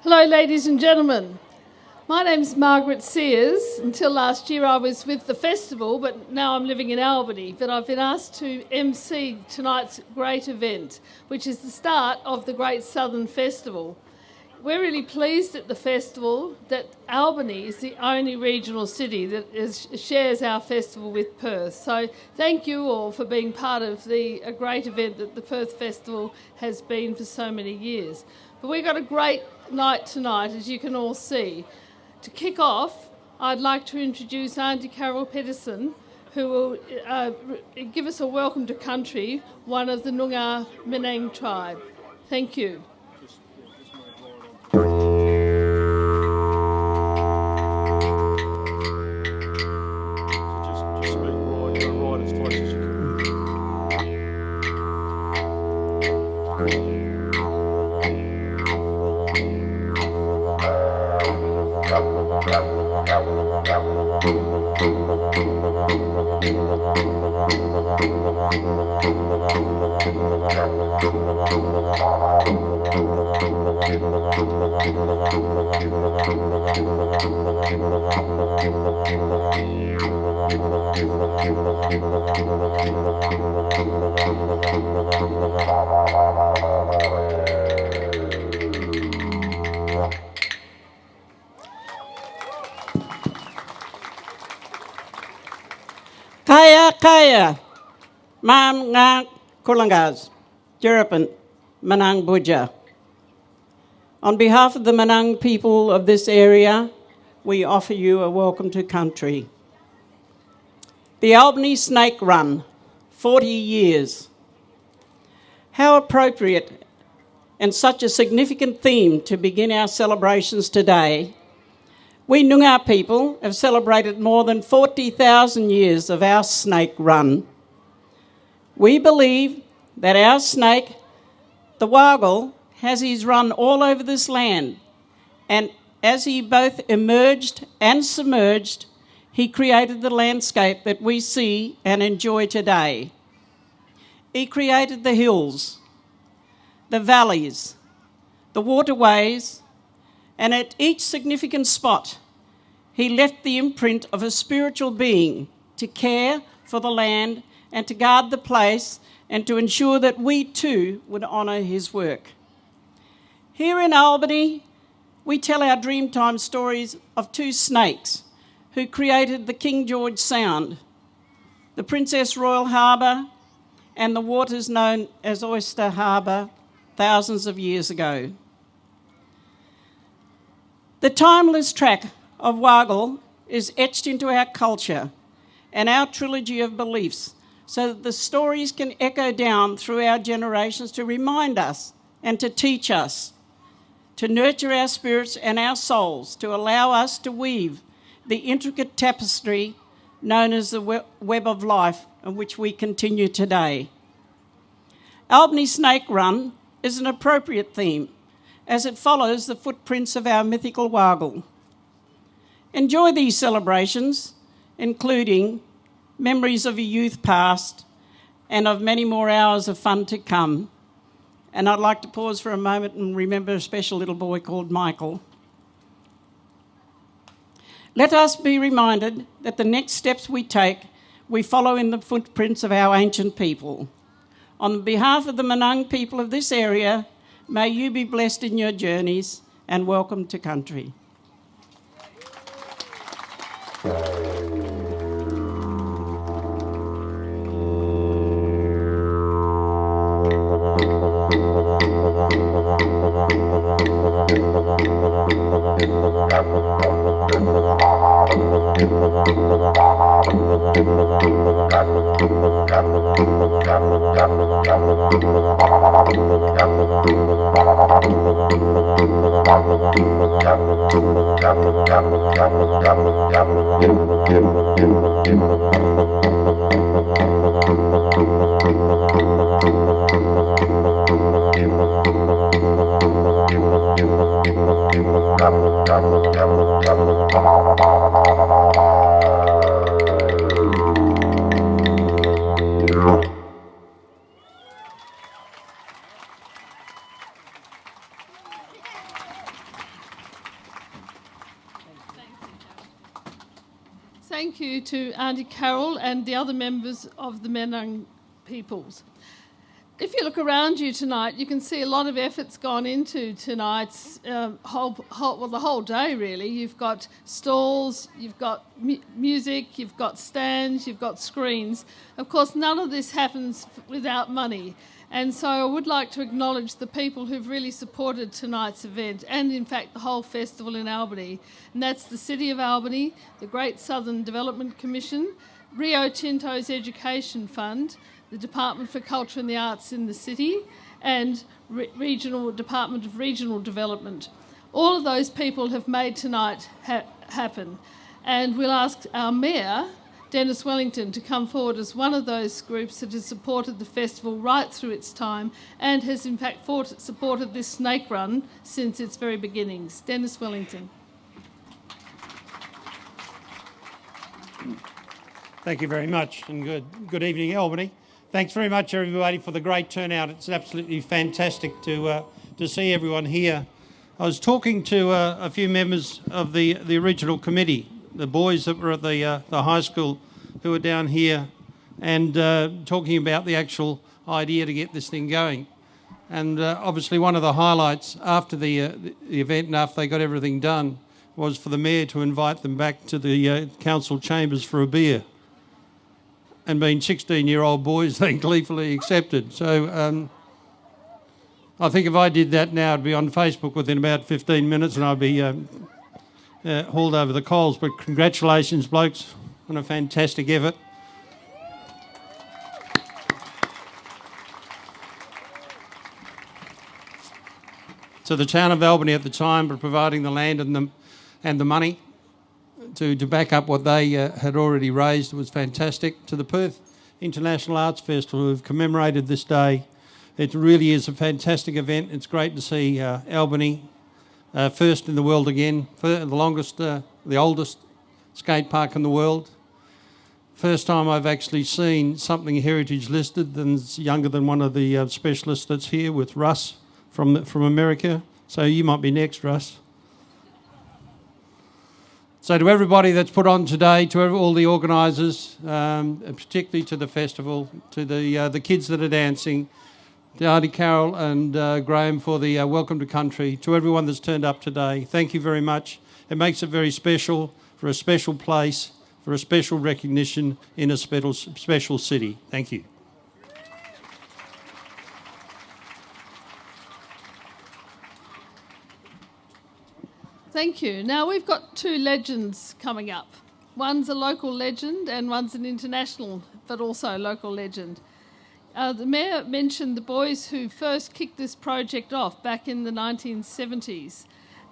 Hello, ladies and gentlemen. My name's Margaret Sears. Until last year I was with the festival, but now I'm living in Albany. But I've been asked to MC tonight's great event, which is the start of the Great Southern Festival. We're really pleased at the festival that Albany is the only regional city that shares our festival with Perth. So thank you all for being part of a great event that the Perth Festival has been for so many years. But we've got a great night tonight, as you can all see. To kick off, I'd like to introduce Auntie Carol Pedersen, who will give us a welcome to country, one of the Noongar Menang tribe. Thank you. Kaya, Mam Nga Kulangas, Jerapan, Menang Buja. On behalf of the Menang people of this area, we offer you a welcome to country. The Albany Snake Run, 40 years. How appropriate and such a significant theme to begin our celebrations today. We Noongar people have celebrated more than 40,000 years of our snake run. We believe that our snake, the Wargle, has his run all over this land, and as he both emerged and submerged, he created the landscape that we see and enjoy today. He created the hills, the valleys, the waterways, and at each significant spot, he left the imprint of a spiritual being to care for the land and to guard the place and to ensure that we too would honour his work. Here in Albany, we tell our Dreamtime stories of two snakes who created the King George Sound, the Princess Royal Harbour, and the waters known as Oyster Harbour thousands of years ago. The timeless track of Wargle is etched into our culture and our trilogy of beliefs so that the stories can echo down through our generations to remind us and to teach us, to nurture our spirits and our souls, to allow us to weave the intricate tapestry known as the web of life in which we continue today. Albany Snake Run is an appropriate theme as it follows the footprints of our mythical Wargle. Enjoy these celebrations, including memories of a youth past and of many more hours of fun to come. And I'd like to pause for a moment and remember a special little boy called Michael. Let us be reminded that the next steps we take, we follow in the footprints of our ancient people. On behalf of the Menang people of this area, may you be blessed in your journeys and welcome to country. thank you to Auntie Carol and the other members of the Menang peoples. If you look around you tonight, you can see a lot of effort's gone into tonight's the whole day really. You've got stalls, you've got music, you've got stands, you've got screens. Of course, none of this happens without money. And so I would like to acknowledge the people who've really supported tonight's event and, in fact, the whole festival in Albany. And that's the City of Albany, the Great Southern Development Commission, Rio Tinto's Education Fund, the Department for Culture and the Arts in the city, and Regional Department of Regional Development. All of those people have made tonight happen. And we'll ask our Mayor, Dennis Wellington, to come forward as one of those groups that has supported the festival right through its time and has in fact supported this snake run since its very beginnings. Dennis Wellington. Thank you very much, and good evening, Albany. Thanks very much, everybody, for the great turnout. It's absolutely fantastic to see everyone here. I was talking to a few members of the original committee, the boys that were at the high school who were down here, and talking about the actual idea to get this thing going. And obviously one of the highlights after the event and after they got everything done was for the Mayor to invite them back to the council chambers for a beer. And being 16-year-old boys, they gleefully accepted. So I think if I did that now, I'd be on Facebook within about 15 minutes and I'd be hauled over the coals. But congratulations, blokes, on a fantastic effort. So the town of Albany at the time were providing the land and the money to back up what they had already raised. It was fantastic. To the Perth International Arts Festival, who've commemorated this day. It really is a fantastic event. It's great to see Albany first in the world again, the oldest skate park in the world. First time I've actually seen something heritage listed that's younger than one of the specialists that's here with Russ from America. So you might be next, Russ. So to everybody that's put on today, to all the organisers, particularly to the festival, to the kids that are dancing, to Auntie Carol and Graham for the welcome to country, to everyone that's turned up today, thank you very much. It makes it very special, for a special place, for a special recognition in a special city. Thank you. Thank you. Now we've got two legends coming up. One's a local legend and one's an international, but also local legend. The Mayor mentioned the boys who first kicked this project off back in the 1970s.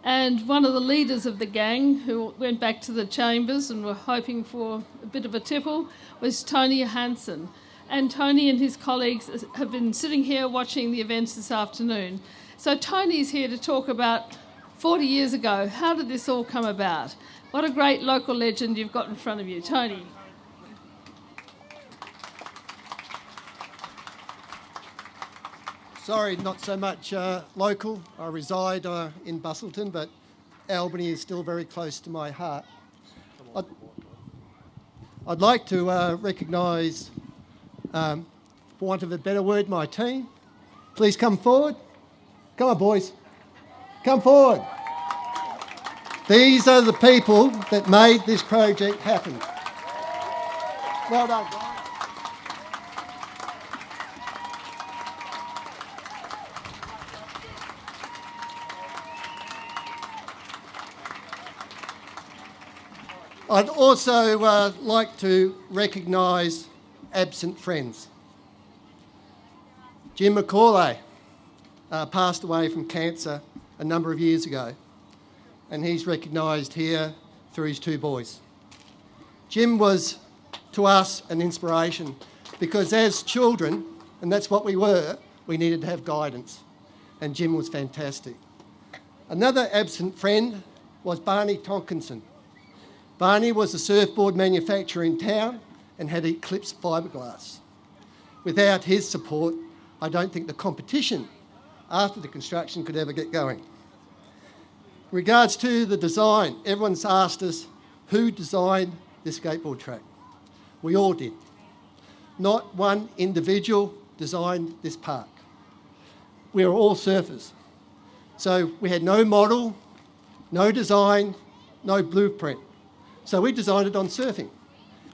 And one of the leaders of the gang who went back to the chambers and were hoping for a bit of a tipple was Tony Johansson. And Tony and his colleagues have been sitting here watching the events this afternoon. So Tony's here to talk about 40 years ago, how did this all come about? What a great local legend you've got in front of you. Tony. Sorry, not so much local. I reside in Busselton, but Albany is still very close to my heart. I'd like to recognise, for want of a better word, my team. Please come forward. Come on, boys. Come forward. These are the people that made this project happen. Well done, guys. I'd also like to recognise absent friends. Jim McCauley passed away from cancer a number of years ago, and he's recognised here through his two boys. Jim was, to us, an inspiration because as children, and that's what we were, we needed to have guidance, and Jim was fantastic. Another absent friend was Barney Tonkinson. Barney was a surfboard manufacturer in town and had Eclipse fiberglass. Without his support, I don't think the competition after the construction could ever get going. In regards to the design, everyone's asked us who designed this skateboard track. We all did. Not one individual designed this park. We are all surfers. So we had no model, no design, no blueprint. So we designed it on surfing.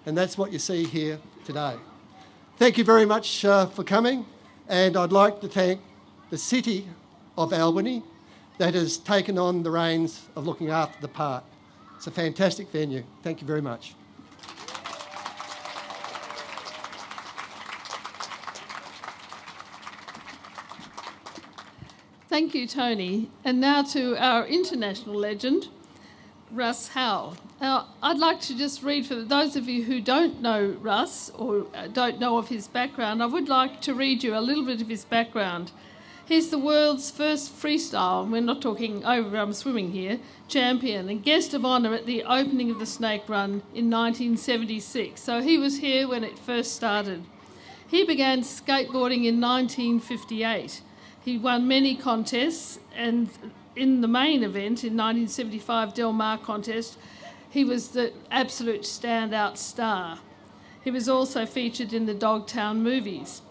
And that's what you see here today. Thank you very much for coming. And I'd like to thank the City of Albany that has taken on the reins of looking after the park. It's a fantastic venue. Thank you very much. Thank you, Tony. And now to our international legend, Russ Howell. Now, I'd like to just read for those of you who don't know Russ or don't know of his background, I would like to read you a little bit of his background. He's the world's first freestyle, and we're not talking over swimming here, champion and guest of honour at the opening of the Snake Run in 1976. So he was here when it first started. He began skateboarding in 1958. He won many contests, and in the main event in 1975 Del Mar contest, he was the absolute standout star. He was also featured in the Dogtown movies.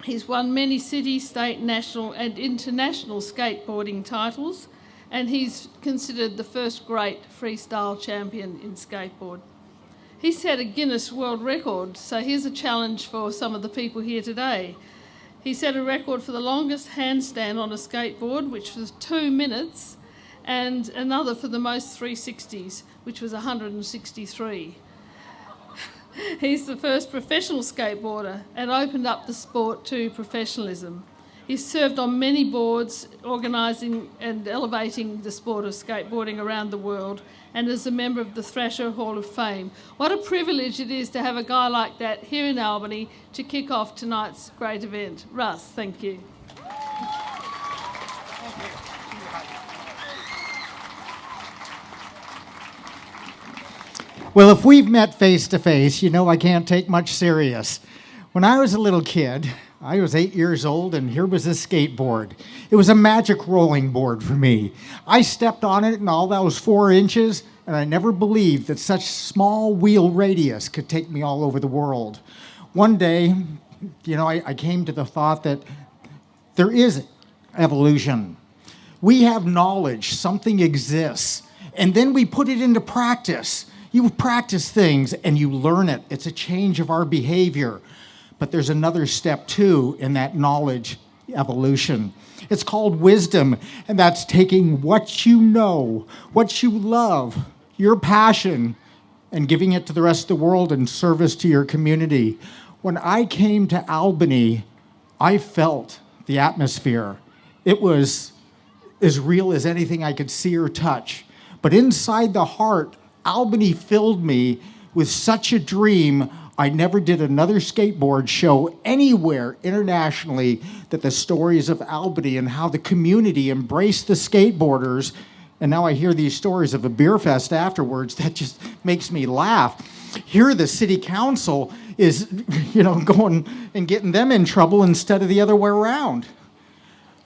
He's won many city, state, national and international skateboarding titles, and he's considered the first great freestyle champion in skateboard. He set a Guinness World Record, so here's a challenge for some of the people here today. He set a record for the longest handstand on a skateboard, which was 2 minutes, and another for the most 360s, which was 163. He's the first professional skateboarder and opened up the sport to professionalism. He's served on many boards, organising and elevating the sport of skateboarding around the world, and is a member of the Thrasher Hall of Fame. What a privilege it is to have a guy like that here in Albany to kick off tonight's great event. Russ, thank you. Well, if we've met face to face, you know I can't take much serious. When I was a little kid, I was 8 years old, and here was a skateboard. It was a magic rolling board for me. I stepped on it, and all that was 4 inches, and I never believed that such small wheel radius could take me all over the world. One day, I came to the thought that there is evolution. We have knowledge, something exists, and then we put it into practice. You practice things and you learn it. It's a change of our behavior. But there's another step too in that knowledge evolution. It's called wisdom, and that's taking what you know, what you love, your passion, and giving it to the rest of the world in service to your community. When I came to Albany, I felt the atmosphere. It was as real as anything I could see or touch. But inside the heart, Albany filled me with such a dream. I never did another skateboard show anywhere internationally that the stories of Albany and how the community embraced the skateboarders. And now I hear these stories of a beer fest afterwards. That just makes me laugh. Here the city council is, going and getting them in trouble instead of the other way around.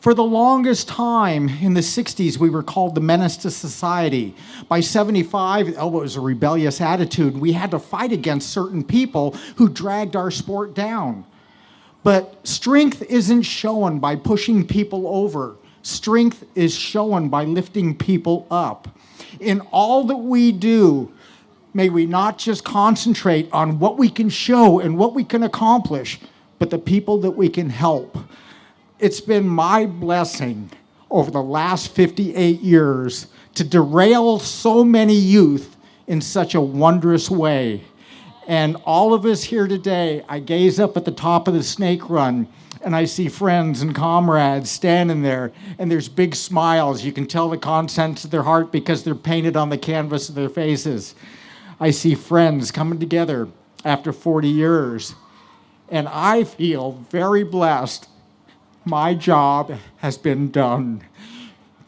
For the longest time in the 60s, we were called the menace to society. By 75, it was a rebellious attitude. We had to fight against certain people who dragged our sport down. But strength isn't shown by pushing people over. Strength is shown by lifting people up. In all that we do, may we not just concentrate on what we can show and what we can accomplish, but the people that we can help. It's been my blessing over the last 58 years to derail so many youth in such a wondrous way. And all of us here today, I gaze up at the top of the Snake Run, and I see friends and comrades standing there, and there's big smiles. You can tell the contents of their heart because they're painted on the canvas of their faces. I see friends coming together after 40 years, and I feel very blessed. My job has been done.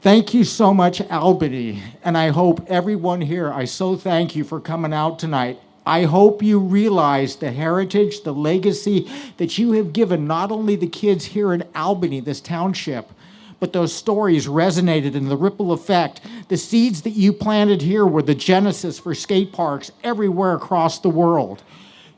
Thank you so much, Albany, and I hope everyone here, I so thank you for coming out tonight. I hope you realize the heritage, the legacy that you have given not only the kids here in Albany, this township, but those stories resonated and the ripple effect The seeds that you planted here were the genesis for skate parks everywhere across the world.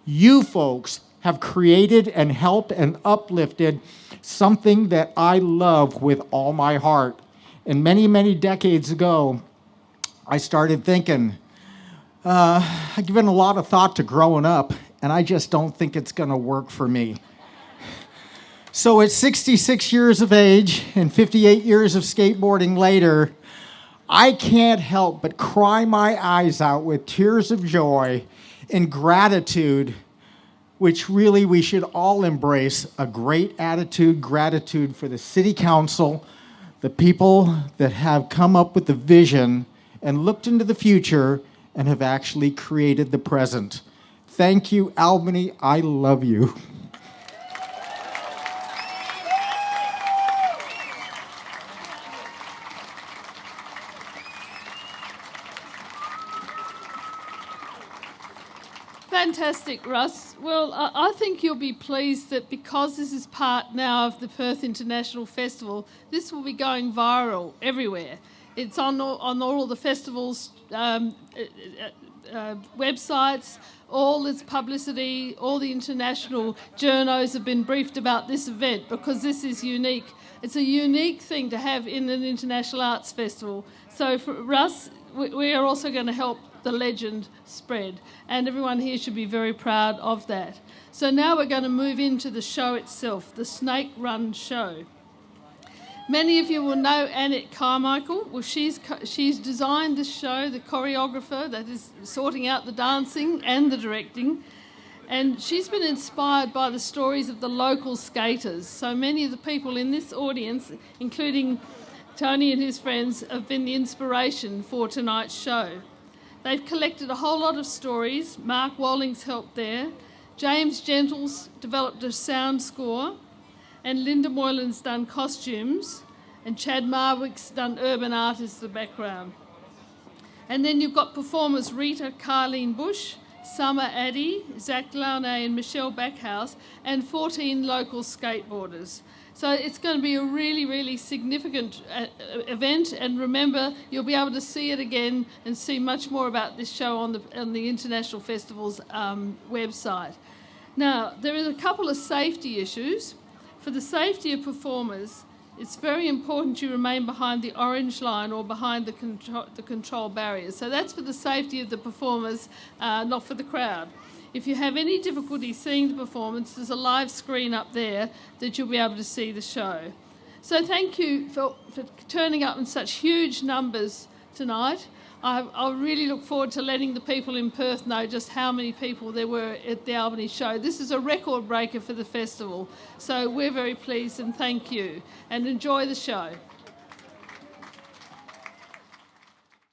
You folks have created and helped and uplifted something that I love with all my heart. And many, many decades ago, I started thinking, I've given a lot of thought to growing up, and I just don't think it's going to work for me. So at 66 years of age and 58 years of skateboarding later, I can't help but cry my eyes out with tears of joy and gratitude, which really we should all embrace, a great attitude, gratitude for the City Council, the people that have come up with the vision and looked into the future and have actually created the present. Thank you, Albany. I love you. Fantastic, Russ. Well, I think you'll be pleased that because this is part now of the Perth International Festival, this will be going viral everywhere. It's on all the festivals' websites, all its publicity, all the international journos have been briefed about this event because this is unique. It's a unique thing to have in an international arts festival. So for Russ, we are also going to help the legend spread, and everyone here should be very proud of that. So now we're going to move into the show itself, the Snake Run Show. Many of you will know Annette Carmichael. Well, she's designed this show, the choreographer that is sorting out the dancing and the directing, and she's been inspired by the stories of the local skaters. So many of the people in this audience, including Tony and his friends, have been the inspiration for tonight's show. They've collected a whole lot of stories. Mark Walling's helped there. James Gentles developed a sound score. And Linda Moylan's done costumes. And Chad Marwick's done urban art as the background. And then you've got performers Rita Carleen Bush, Summer Addy, Zach Launay and Michelle Backhouse, and 14 local skateboarders. So it's going to be a really, really significant event, and remember, you'll be able to see it again and see much more about this show on the International Festival's website. Now, there is a couple of safety issues. For the safety of performers, it's very important you remain behind the orange line or behind the control barriers. So that's for the safety of the performers, not for the crowd. If you have any difficulty seeing the performance, there's a live screen up there that you'll be able to see the show. So thank you for turning up in such huge numbers tonight. I really look forward to letting the people in Perth know just how many people there were at the Albany show. This is a record breaker for the festival, so we're very pleased and thank you. And enjoy the show.